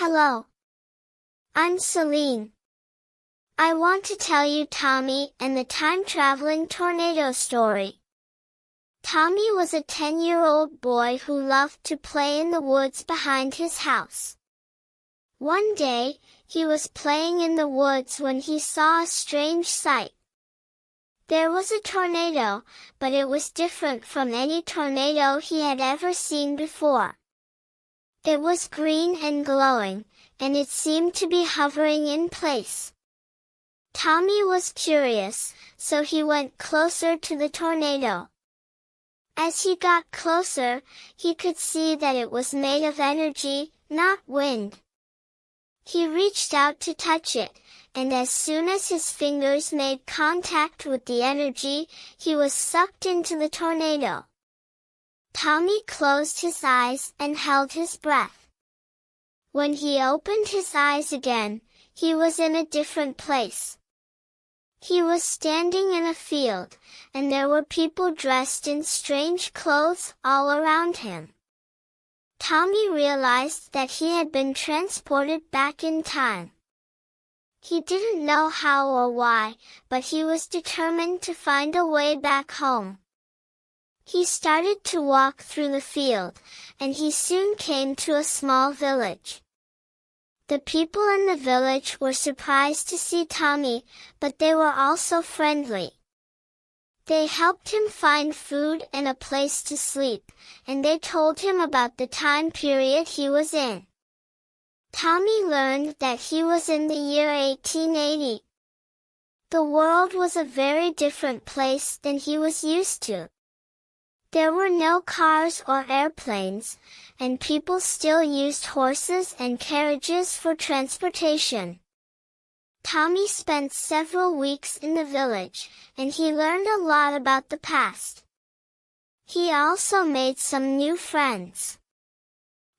Hello, I'm Celine. I want to tell you Tommy and the time-traveling tornado story. Tommy was a 10-year-old boy who loved to play in the woods behind his house. One day, he was playing in the woods when he saw a strange sight. There was a tornado, but it was different from any tornado he had ever seen before. It was green and glowing, and it seemed to be hovering in place. Tommy was curious, so he went closer to the tornado. As he got closer, he could see that it was made of energy, not wind. He reached out to touch it, and as soon as his fingers made contact with the energy, he was sucked into the tornado. Tommy closed his eyes and held his breath. When he opened his eyes again, he was in a different place. He was standing in a field, and there were people dressed in strange clothes all around him. Tommy realized that he had been transported back in time. He didn't know how or why, but he was determined to find a way back home. He started to walk through the field, and he soon came to a small village. The people in the village were surprised to see Tommy, but they were also friendly. They helped him find food and a place to sleep, and they told him about the time period he was in. Tommy learned that he was in the year 1880. The world was a very different place than he was used to. There were no cars or airplanes, and people still used horses and carriages for transportation. Tommy spent several weeks in the village, and he learned a lot about the past. He also made some new friends.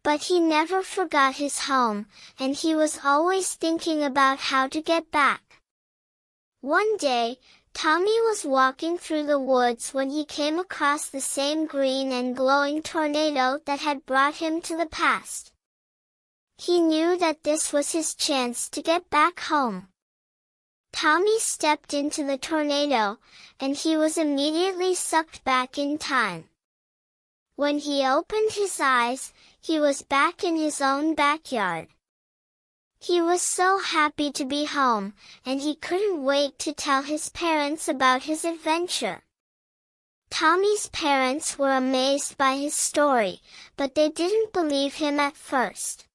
But he never forgot his home, and he was always thinking about how to get back. One day, Tommy was walking through the woods when he came across the same green and glowing tornado that had brought him to the past. He knew that this was his chance to get back home. Tommy stepped into the tornado, and he was immediately sucked back in time. When he opened his eyes, he was back in his own backyard. He was so happy to be home, and he couldn't wait to tell his parents about his adventure. Tommy's parents were amazed by his story, but they didn't believe him at first.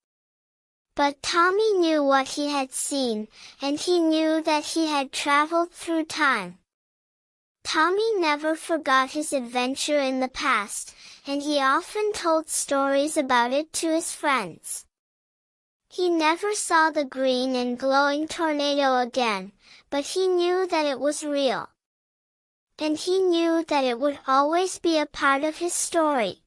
But Tommy knew what he had seen, and he knew that he had traveled through time. Tommy never forgot his adventure in the past, and he often told stories about it to his friends. He never saw the green and glowing tornado again, but he knew that it was real. And he knew that it would always be a part of his story.